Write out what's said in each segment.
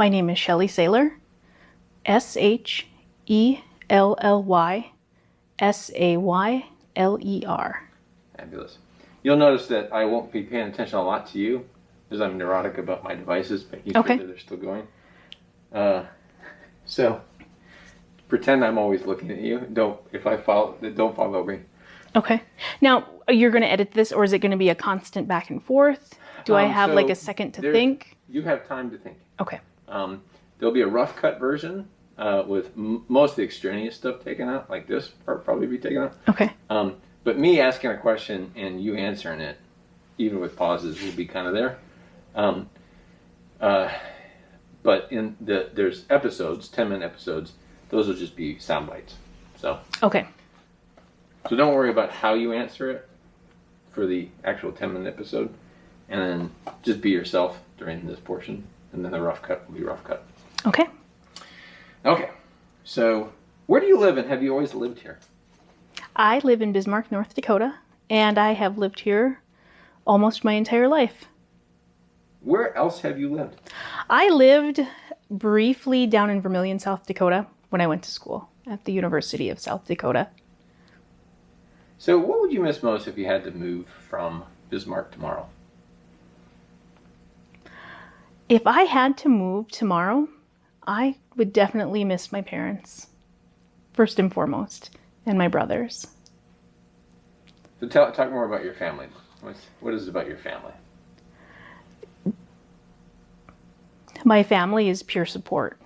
My name is Shelly Sayler, Shelly Sayler. Fabulous. You'll notice that I won't be paying attention a lot to you because I'm neurotic about my devices, making sure that they're still going. So pretend I'm always looking at you. Don't follow me. Okay. Now, you're going to edit this, or is it going to be a constant back and forth? Do I have like a second to think? You have time to think. Okay. There'll be a rough cut version with most of the extraneous stuff taken out, like this part probably be taken out. Okay. But me asking a question and you answering it, even with pauses, will be kind of there. But there's episodes, 10-minute episodes. Those will just be sound bites. Okay. So don't worry about how you answer it for the actual 10-minute episode, and then just be yourself during this portion, and then the rough cut will be rough cut. Okay. Okay. So where do you live, and have you always lived here? I live in Bismarck, North Dakota, and I have lived here almost my entire life. Where else have you lived? I lived briefly down in Vermilion, South Dakota when I went to school at the University of South Dakota. So what would you miss most if you had to move from Bismarck tomorrow? If I had to move tomorrow, I would definitely miss my parents, first and foremost, and my brothers. So talk more about your family. What is it about your family? My family is pure support.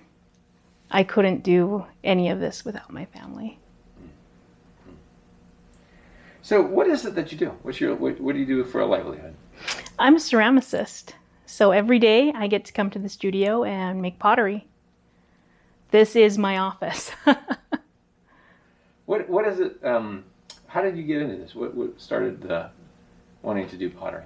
I couldn't do any of this without my family. So what is it that you do? What do you do for a livelihood? I'm a ceramicist. So every day I get to come to the studio and make pottery. This is my office. What is it? How did you get into this? What started wanting to do pottery?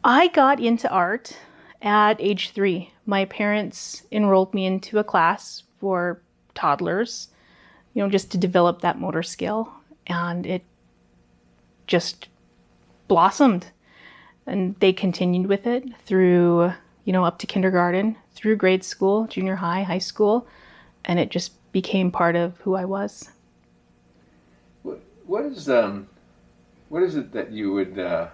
I got into art at age 3. My parents enrolled me into a class for toddlers, just to develop that motor skill. And it just blossomed. And they continued with it through, up to kindergarten, through grade school, junior high, high school. And it just became part of who I was. What is it that you would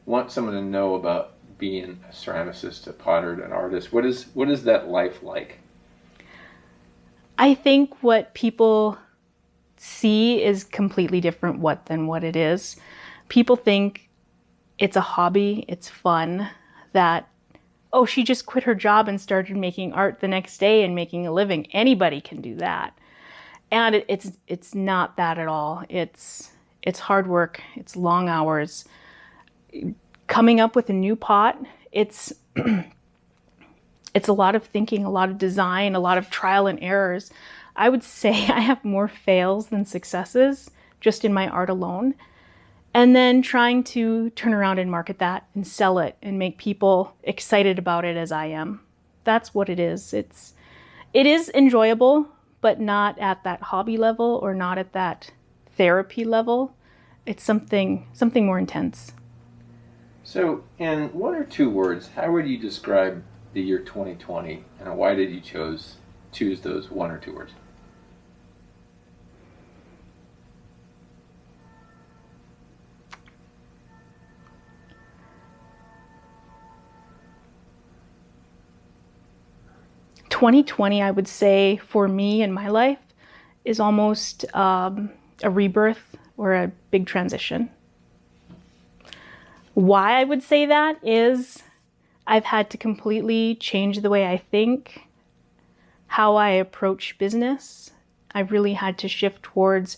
want someone to know about being a ceramicist, a potter, an artist? What is that life like? I think what people see is completely different than what it is. People think it's a hobby, it's fun, that, oh, she just quit her job and started making art the next day and making a living. Anybody can do that. And it's not that at all. It's hard work, it's long hours. Coming up with a new pot, it's a lot of thinking, a lot of design, a lot of trial and errors. I would say I have more fails than successes just in my art alone. And then trying to turn around and market that and sell it and make people excited about it as I am. That's what it is. It is enjoyable, but not at that hobby level or not at that therapy level. It's something more intense. So in 1 or 2 words, how would you describe the year 2020, and why did you choose those 1 or 2 words? "2020, I would say, for me in my life, is almost a rebirth or a big transition. Why I would say that is I've had to completely change the way I think, how I approach business. I've really had to shift towards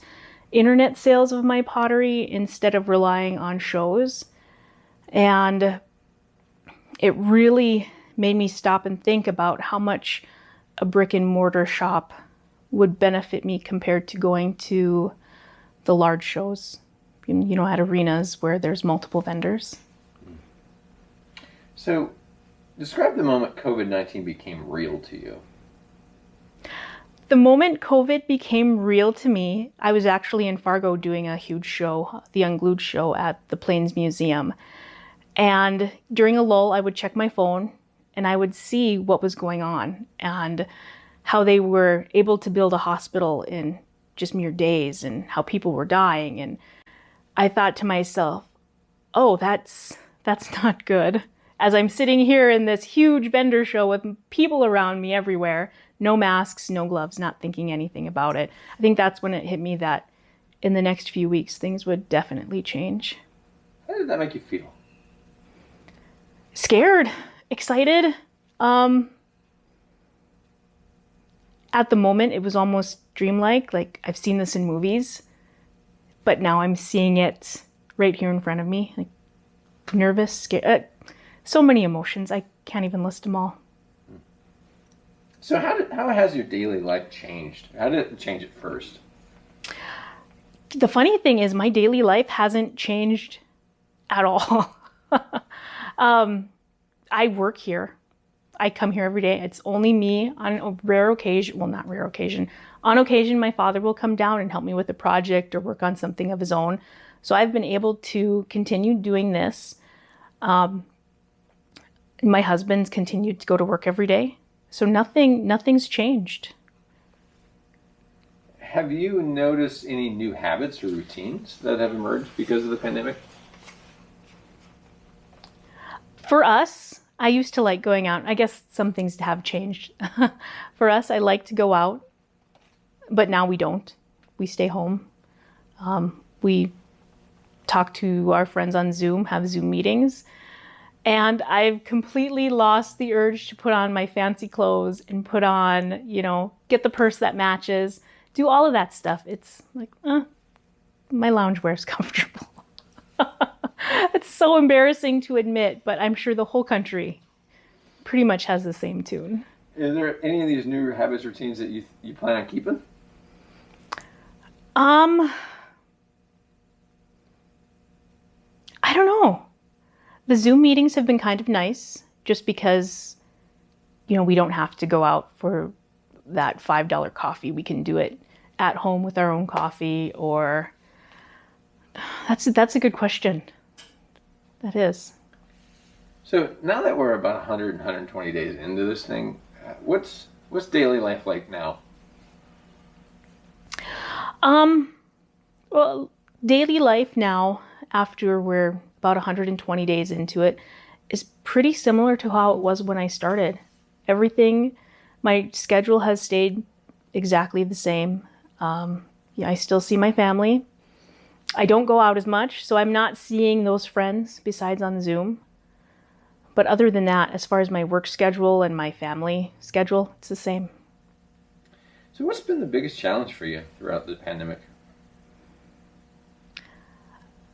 internet sales of my pottery instead of relying on shows. And it really made me stop and think about how much a brick and mortar shop would benefit me compared to going to the large shows, at arenas where there's multiple vendors. So, describe the moment COVID-19 became real to you. The moment COVID became real to me, I was actually in Fargo doing a huge show, the Unglued show at the Plains Museum. And during a lull, I would check my phone and I would see what was going on and how they were able to build a hospital in just mere days and how people were dying. And I thought to myself, oh, that's not good. As I'm sitting here in this huge vendor show with people around me everywhere, no masks, no gloves, not thinking anything about it. I think that's when it hit me that in the next few weeks, things would definitely change. How did that make you feel? Scared, excited. At the moment, it was almost dreamlike. Like, I've seen this in movies, but now I'm seeing it right here in front of me. Like, nervous, scared, so many emotions. I can't even list them all. So how has your daily life changed? How did it change at first? The funny thing is my daily life hasn't changed at all. I work here. I come here every day. It's only me on a rare occasion. Well, not rare occasion. On occasion, my father will come down and help me with a project or work on something of his own. So I've been able to continue doing this. My husband's continued to go to work every day. So nothing's changed. Have you noticed any new habits or routines that have emerged because of the pandemic? For us, I used to like going out. I guess some things have changed. For us, I like to go out, but now we don't. We stay home. We talk to our friends on Zoom, have Zoom meetings. And I've completely lost the urge to put on my fancy clothes and put on, get the purse that matches, do all of that stuff. It's like, my loungewear is comfortable. It's so embarrassing to admit, but I'm sure the whole country pretty much has the same tune. Is there any of these new habits, routines that you plan on keeping? I don't know. The Zoom meetings have been kind of nice just because, we don't have to go out for that $5 coffee. We can do it at home with our own coffee or... That's a good question. That is. So now that we're about 120 days into this thing, what's daily life like now? Well, daily life now, after we're about 120 days into it, is pretty similar to how it was when I started. Everything, my schedule has stayed exactly the same. I still see my family. I don't go out as much, so I'm not seeing those friends besides on Zoom. But other than that, as far as my work schedule and my family schedule, it's the same. So what's been the biggest challenge for you throughout the pandemic?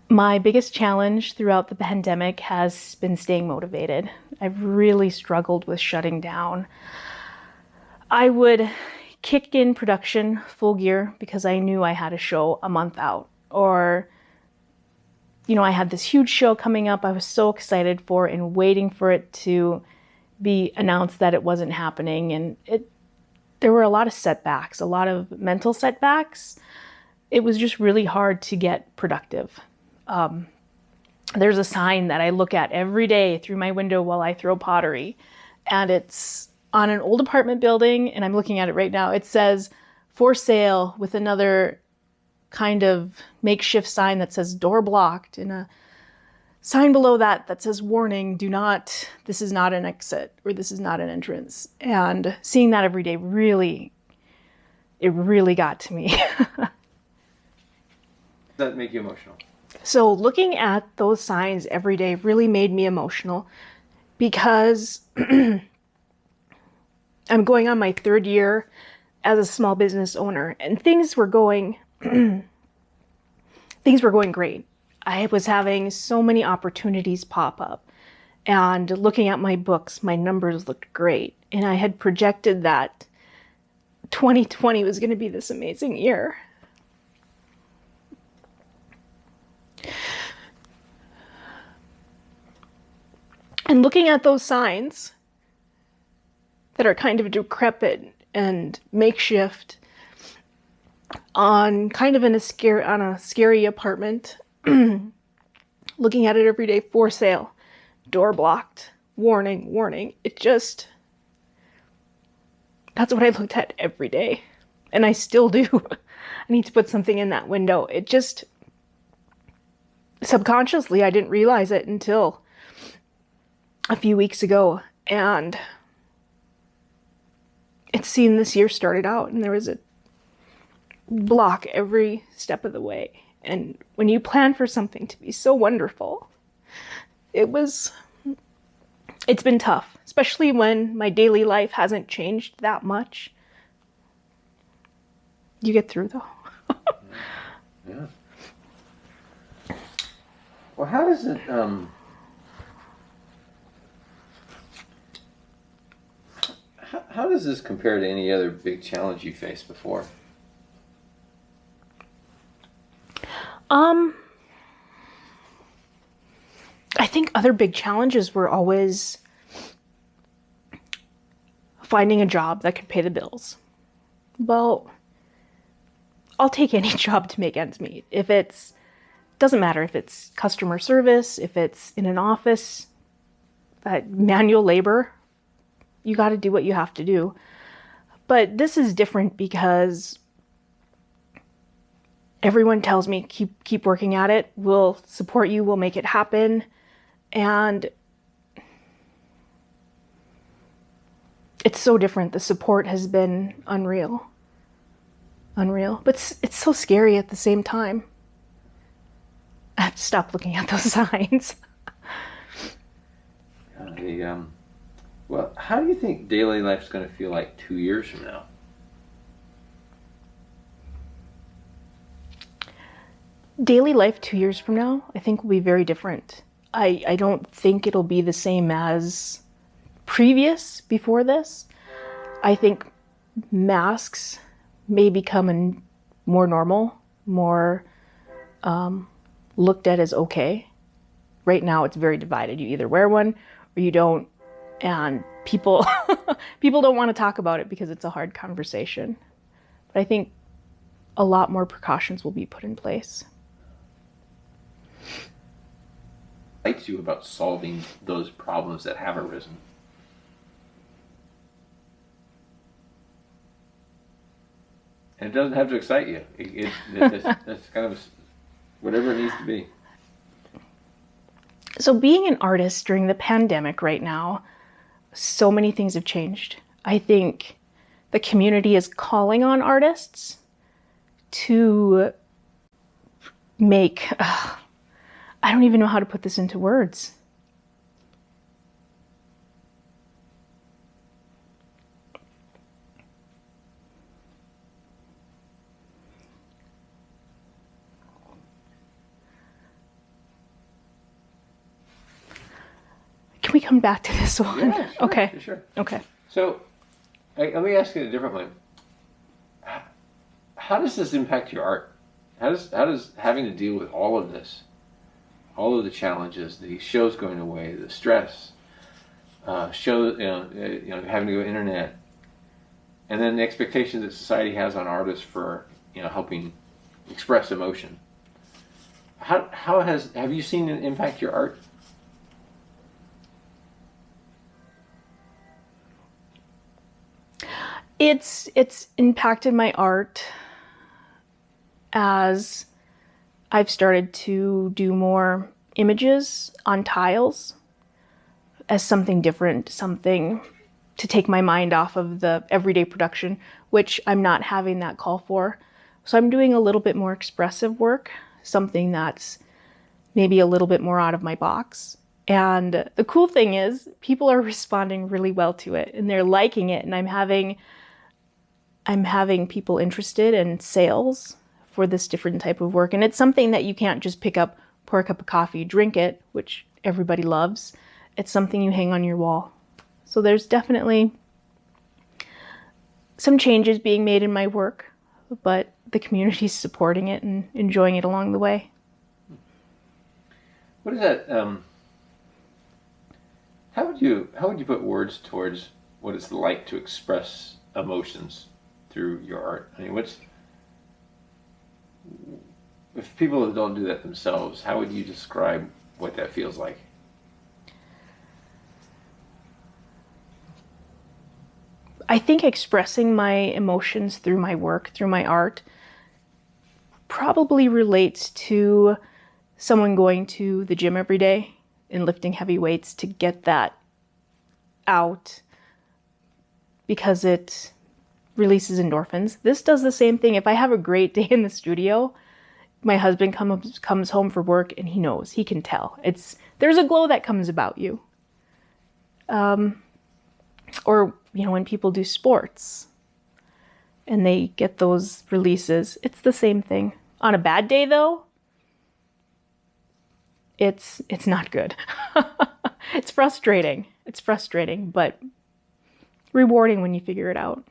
My biggest challenge throughout the pandemic has been staying motivated. I've really struggled with shutting down. I would kick in production full gear because I knew I had a show a month out. Or, I had this huge show coming up I was so excited for and waiting for it to be announced that it wasn't happening. And there were a lot of setbacks, a lot of mental setbacks. It was just really hard to get productive. There's a sign that I look at every day through my window while I throw pottery. And it's on an old apartment building, and I'm looking at it right now. It says, "For sale," with another kind of makeshift sign that says "door blocked," and a sign below that says "warning, this is not an exit," or "this is not an entrance." And seeing that every day it really got to me. Does that make you emotional? So looking at those signs every day really made me emotional because I'm going on my 3rd year as a small business owner, and things were going great. I was having so many opportunities pop up, and looking at my books, my numbers looked great. And I had projected that 2020 was going to be this amazing year. And looking at those signs that are kind of decrepit and makeshift on kind of on a scary apartment, looking at it every day, "For sale, door blocked," warning, warning. It just, that's what I looked at every day. And I still do. I need to put something in that window. It just, subconsciously, I didn't realize it until a few weeks ago. And it seemed this year started out and there was a block every step of the way. And when you plan for something to be so wonderful, it's been tough, especially when my daily life hasn't changed that much. You get through though. Yeah. Well, how does it, how does this compare to any other big challenge you faced before? I think other big challenges were always finding a job that could pay the bills. Well, I'll take any job to make ends meet. Doesn't matter if it's customer service, if it's in an office, that manual labor, you got to do what you have to do. But this is different because everyone tells me, keep working at it. We'll support you. We'll make it happen. And it's so different. The support has been unreal. But it's so scary at the same time. I have to stop looking at those signs. Well, how do you think daily life's going to feel like 2 years from now? Daily life 2 years from now, I think will be very different. I don't think it'll be the same as before this. I think masks may become more normal, more looked at as okay. Right now it's very divided. You either wear one or you don't. And people don't want to talk about it because it's a hard conversation. But I think a lot more precautions will be put in place. What excites you about solving those problems that have arisen? And it doesn't have to excite you. That's kind of whatever it needs to be. So being an artist during the pandemic right now, so many things have changed. I think the community is calling on artists to make, I don't even know how to put this into words. Can we come back to this one? Yeah, sure, Okay. Sure. Okay. So, let me ask it a different way. How does this impact your art? How does having to deal with all of this, all of the challenges, the shows going away, the stress, having to go internet, and then the expectations that society has on artists for helping express emotion. Have you seen it impact your art? It's impacted my art as I've started to do more images on tiles as something different, something to take my mind off of the everyday production, which I'm not having that call for. So I'm doing a little bit more expressive work, something that's maybe a little bit more out of my box. And the cool thing is people are responding really well to it and they're liking it, and I'm having people interested in sales for this different type of work. And it's something that you can't just pick up, pour a cup of coffee, drink it, which everybody loves. It's something you hang on your wall. So there's definitely some changes being made in my work, but the community's supporting it and enjoying it along the way. What is that? How would you put words towards what it's like to express emotions through your art? I mean, if people don't do that themselves, how would you describe what that feels like? I think expressing my emotions through my work, through my art, probably relates to someone going to the gym every day and lifting heavy weights to get that out because it releases endorphins. This does the same thing. If I have a great day in the studio, my husband comes home from work and he knows, he can tell. There's a glow that comes about you. Or, when people do sports and they get those releases, it's the same thing. On a bad day though, it's not good. It's frustrating. It's frustrating, but rewarding when you figure it out.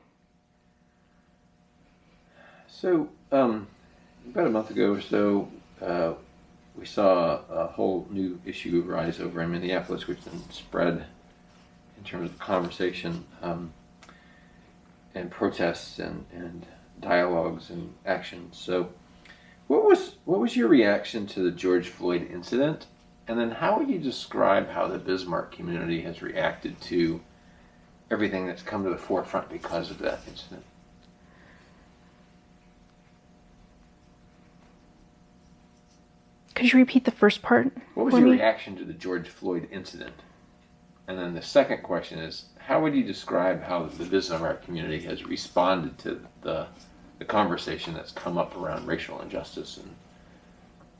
So, about a month ago or so, we saw a whole new issue rise over in Minneapolis, which then spread in terms of conversation and protests and dialogues and actions. So, what was your reaction to the George Floyd incident? And then how would you describe how the Bismarck community has reacted to everything that's come to the forefront because of that incident? Could you repeat the first part? What was your reaction to the George Floyd incident? And then the second question is, how would you describe how the Bismarck community has responded to the conversation that's come up around racial injustice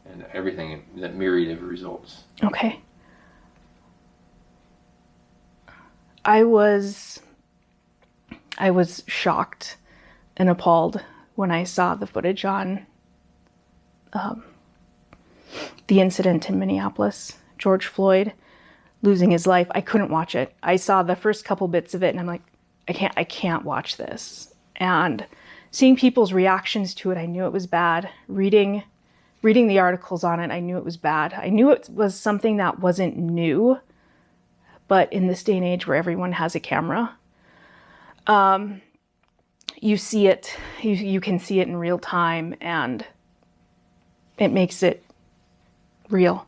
and everything, that myriad of results? Okay. I was shocked and appalled when I saw the footage on the incident in Minneapolis, George Floyd losing his life. I couldn't watch it. I saw the first couple bits of it and I'm like, I can't watch this. And seeing people's reactions to it, I knew it was bad. Reading the articles on it, I knew it was bad. I knew it was something that wasn't new, but in this day and age where everyone has a camera, you see it, you can see it in real time, and it makes it real.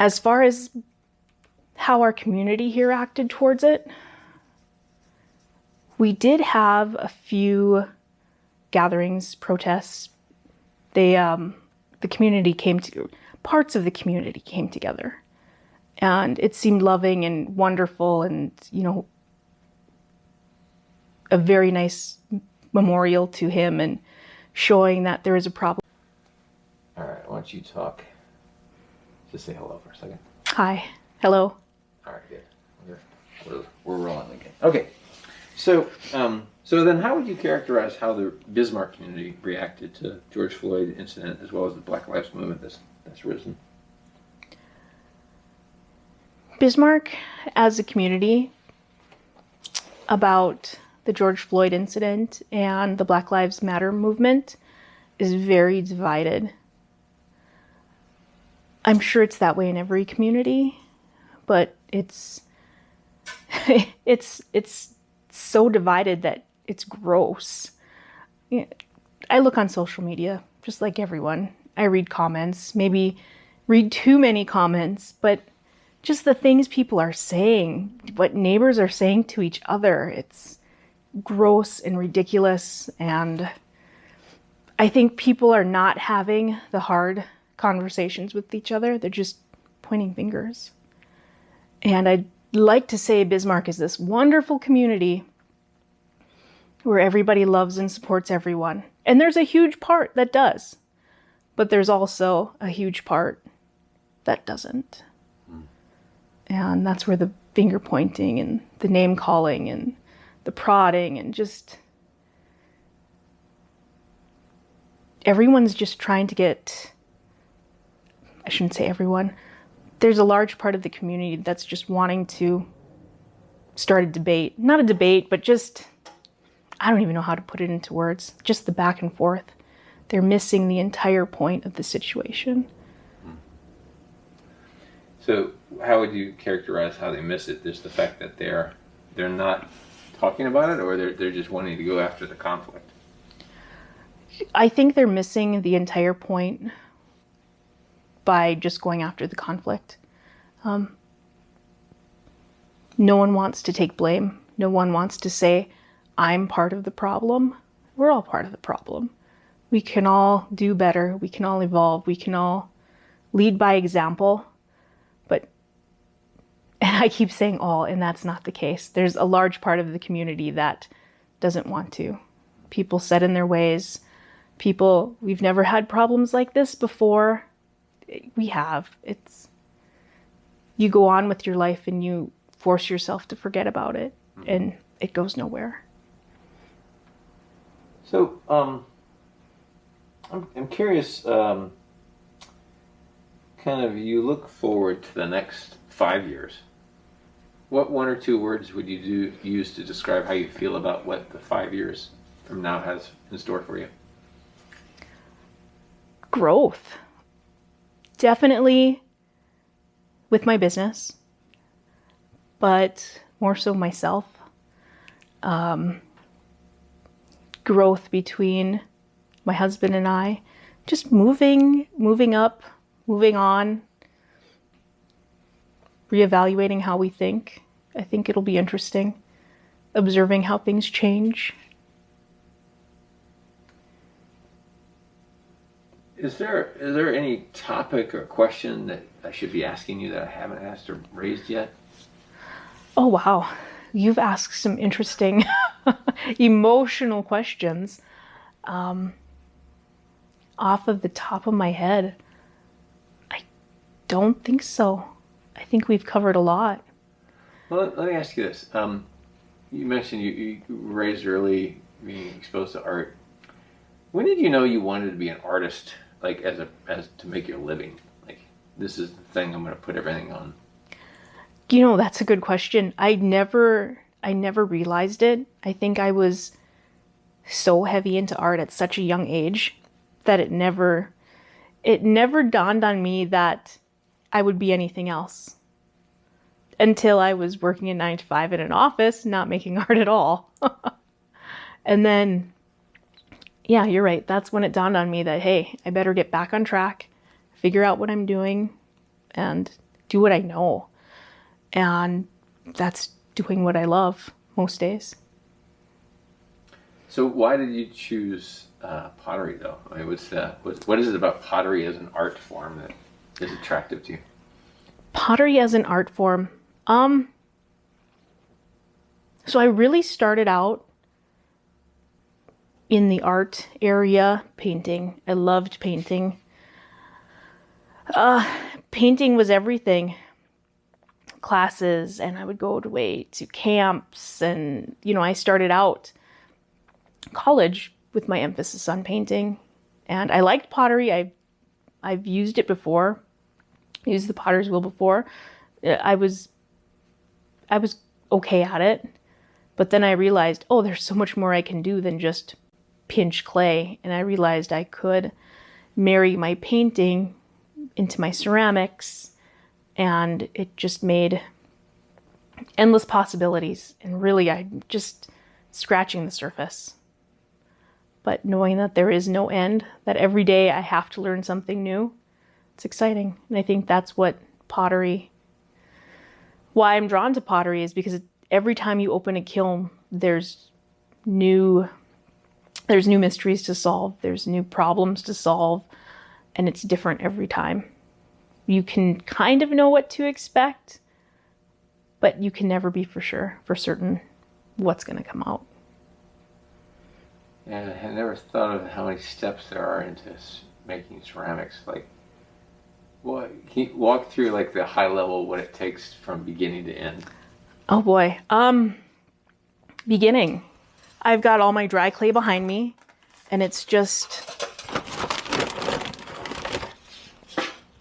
As far as how our community here acted towards it, we did have a few gatherings, protests. The community parts of the community came together, and it seemed loving and wonderful, and a very nice memorial to him and showing that there is a problem. All right, why don't you talk? Just say hello for a second. Hi. Hello. All right, good. We're rolling again. Okay. So then how would you characterize how the Bismarck community reacted to George Floyd incident as well as the Black Lives Movement that's risen? Bismarck, as a community, about the George Floyd incident and the Black Lives Matter movement, is very divided. I'm sure it's that way in every community, but it's so divided that it's gross. I look on social media, just like everyone. I read comments, maybe read too many comments, but just the things people are saying, what neighbors are saying to each other, it's gross and ridiculous. And I think people are not having the hard conversations with each other. They're just pointing fingers. And I'd like to say Bismarck is this wonderful community where everybody loves and supports everyone. And there's a huge part that does, but there's also a huge part that doesn't. And that's where the finger pointing and the name calling and the prodding and just everyone's just trying to get, I shouldn't say everyone, there's a large part of the community that's just wanting to start a debate. Not a debate, but just, I don't even know how to put it into words, just the back and forth. They're missing the entire point of the situation. So how would you characterize how they miss it? Just the fact that they're not talking about it, or they're just wanting to go after the conflict? I think they're missing the entire point by just going after the conflict. No one wants to take blame. No one wants to say, I'm part of the problem. We're all part of the problem. We can all do better. We can all evolve. We can all lead by example. But, and I keep saying all, and that's not the case. There's a large part of the community that doesn't want to. People set in their ways. People, we've never had problems like this before. We have. You go on with your life and you force yourself to forget about it, and it goes nowhere. So, I'm curious, kind of, you look forward to the next 5 years. What 1 or 2 words would you use to describe how you feel about what the 5 years from now has in store for you? Growth. Definitely with my business, but more so myself. Growth between my husband and I, just moving up, moving on, reevaluating how we think. I think it'll be interesting, observing how things change. Is there any topic or question that I should be asking you that I haven't asked or raised yet? Oh, wow. You've asked some interesting, emotional questions. Off of the top of my head, I don't think so. I think we've covered a lot. Well, let me ask you this. You mentioned you were raised early, being exposed to art. When did you know you wanted to be an artist, like as to make your living? Like, this is the thing I'm going to put everything on. You know, that's a good question. I never realized it. I think I was so heavy into art at such a young age that it never dawned on me that I would be anything else until I was working a 9-to-5 in an office, not making art at all. And then, yeah, you're right. That's when it dawned on me that, hey, I better get back on track, figure out what I'm doing, and do what I know. And that's doing what I love most days. So why did you choose pottery, though? I mean, what is it about pottery as an art form that is attractive to you? Pottery as an art form. So I really started out in the art area, painting. I loved painting. Painting was everything. Classes, and I would go away to camps, and I started out college with my emphasis on painting, and I liked pottery. I've used it before, used the potter's wheel before. I was okay at it, but then I realized, oh, there's so much more I can do than just pinch clay, and I realized I could marry my painting into my ceramics, and it just made endless possibilities. And really, I'm just scratching the surface. But knowing that there is no end, that every day I have to learn something new, it's exciting. And I think that's why I'm drawn to pottery, is because every time you open a kiln, there's new mysteries to solve, there's new problems to solve, and it's different every time. You can kind of know what to expect, but you can never be for certain what's going to come out. Yeah, I never thought of how many steps there are into making ceramics. Like, can you walk through like the high level, what it takes from beginning to end? Oh boy. Beginning. I've got all my dry clay behind me, and it's just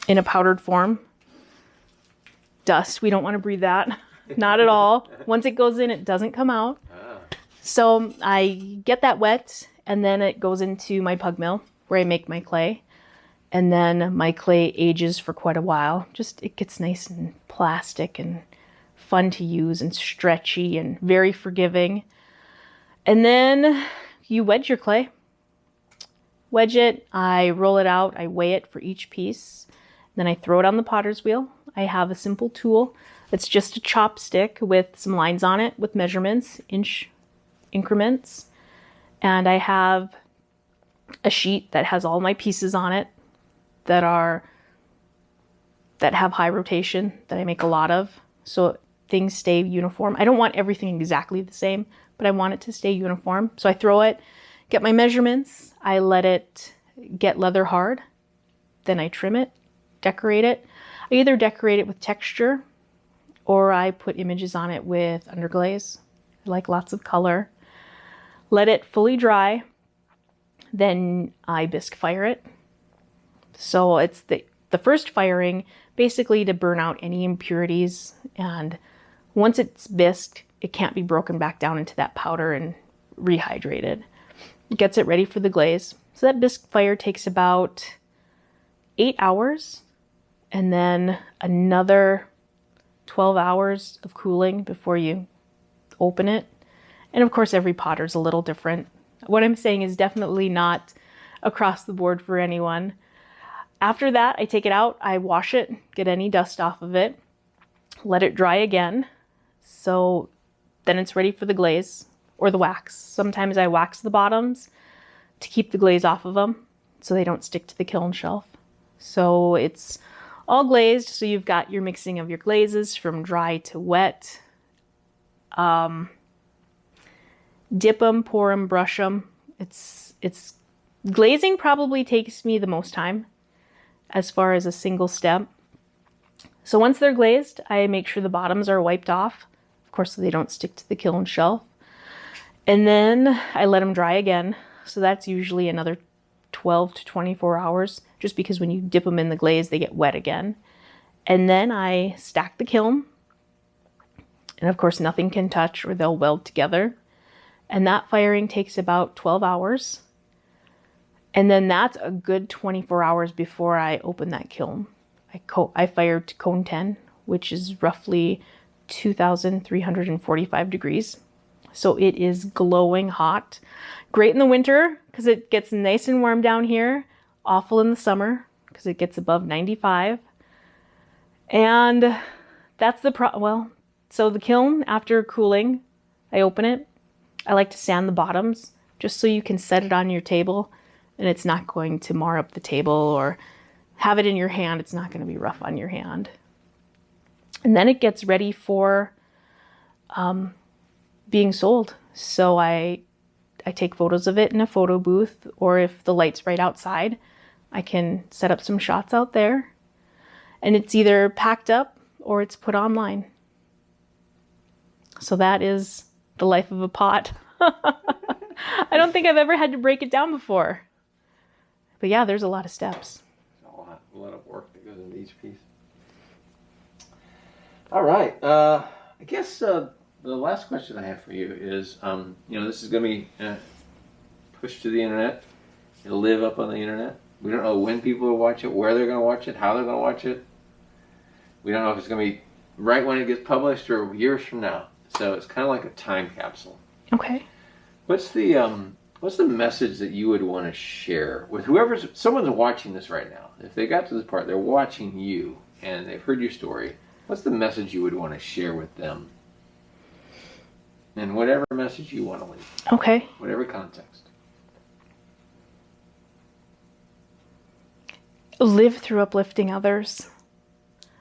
in a powdered form. Dust, we don't want to breathe that. Not at all. Once it goes in, it doesn't come out. So I get that wet, and then it goes into my pug mill where I make my clay. And then my clay ages for quite a while. Just, it gets nice and plastic and fun to use and stretchy and very forgiving. And then you wedge your clay. Wedge it, I roll it out, I weigh it for each piece. Then I throw it on the potter's wheel. I have a simple tool. It's just a chopstick with some lines on it with measurements, inch increments. And I have a sheet that has all my pieces on it that have high rotation that I make a lot of. So things stay uniform. I don't want everything exactly the same, but I want it to stay uniform. So I throw it, get my measurements, I let it get leather hard, then I trim it, decorate it. I either decorate it with texture or I put images on it with underglaze. I like lots of color. Let it fully dry, then I bisque fire it. So it's the first firing basically to burn out any impurities, and once it's bisqued, it can't be broken back down into that powder and rehydrated. It gets it ready for the glaze. So that bisque fire takes about 8 hours, and then another 12 hours of cooling before you open it. And of course, every potter's a little different. What I'm saying is definitely not across the board for anyone. After that, I take it out, I wash it, get any dust off of it, let it dry again. So then it's ready for the glaze or the wax. Sometimes I wax the bottoms to keep the glaze off of them so they don't stick to the kiln shelf. So it's all glazed, so you've got your mixing of your glazes from dry to wet. Dip them, pour them, brush them. It's glazing probably takes me the most time as far as a single step. So once they're glazed, I make sure the bottoms are wiped off, of course, so they don't stick to the kiln shelf. And then I let them dry again. So that's usually another 12 to 24 hours, just because when you dip them in the glaze, they get wet again. And then I stack the kiln. And of course, nothing can touch or they'll weld together. And that firing takes about 12 hours. And then that's a good 24 hours before I open that kiln. I fired to cone 10, which is roughly 2,345 degrees. So it is glowing hot. Great in the winter because it gets nice and warm down here. Awful in the summer because it gets above 95. And that's so the kiln, after cooling, I open it. I like to sand the bottoms just so you can set it on your table and it's not going to mar up the table, or have it in your hand. It's not going to be rough on your hand. And then it gets ready for being sold. So I take photos of it in a photo booth, or if the light's right outside, I can set up some shots out there. And it's either packed up or it's put online. So that is the life of a pot. I don't think I've ever had to break it down before. But yeah, there's a lot of steps. A lot of work that goes into each piece. All right. I guess the last question I have for you is, this is going to be pushed to the internet. It'll live up on the internet. We don't know when people will watch it, where they're going to watch it, how they're going to watch it. We don't know if it's going to be right when it gets published or years from now. So it's kind of like a time capsule. Okay. What's the message that you would want to share with someone's watching this right now? If they got to this part, they're watching you and they've heard your story. What's the message you would want to share with them? And whatever message you want to leave. Okay. Whatever context. Live through uplifting others.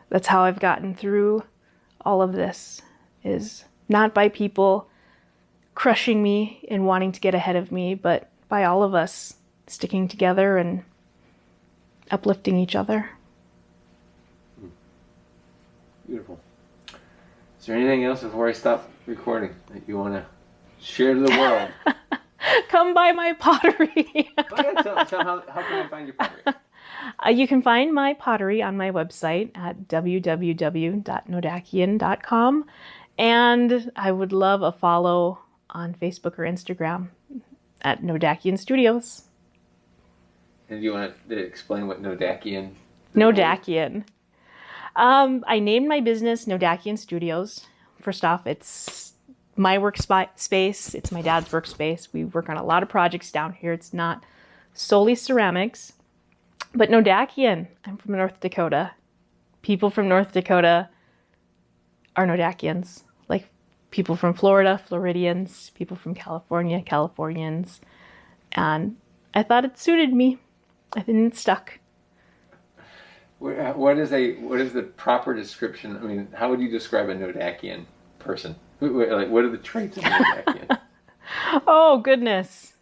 That's how I've gotten through all of this, is not by people crushing me and wanting to get ahead of me, but by all of us sticking together and uplifting each other. Beautiful. Is there anything else before I stop recording that you want to share to the world? Come by my pottery. Tell how can I find your pottery? You can find my pottery on my website at www.nodakian.com. And I would love a follow on Facebook or Instagram at Nodakian Studios. And do you want to explain what Nodakian is? Nodakian. I named my business Nodakian Studios. First off, it's my workspace. It's my dad's workspace. We work on a lot of projects down here. It's not solely ceramics. But Nodakian, I'm from North Dakota. People from North Dakota are Nodakians, like people from Florida, Floridians, people from California, Californians. And I thought it suited me. I think it stuck. What is the proper description? I mean, how would you describe a Nodakian person? Like, what are the traits of a Nodakian? Oh, goodness.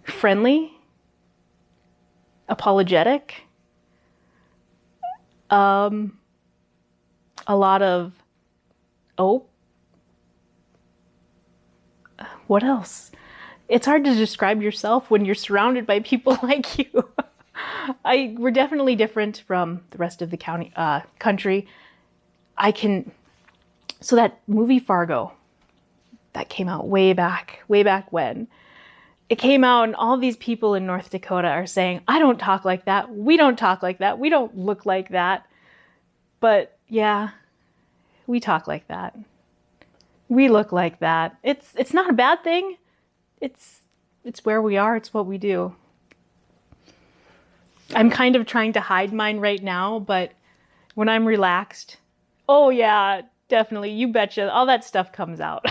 Friendly, apologetic, a lot of what else? It's hard to describe yourself when you're surrounded by people like you. We're definitely different from the rest of the country. So that movie Fargo, that came out way back when. It came out and all these people in North Dakota are saying, I don't talk like that. We don't talk like that. We don't look like that. But yeah, we talk like that. We look like that. It's not a bad thing. It's where we are. It's what we do. I'm kind of trying to hide mine right now, but when I'm relaxed, oh yeah, definitely, you betcha, all that stuff comes out.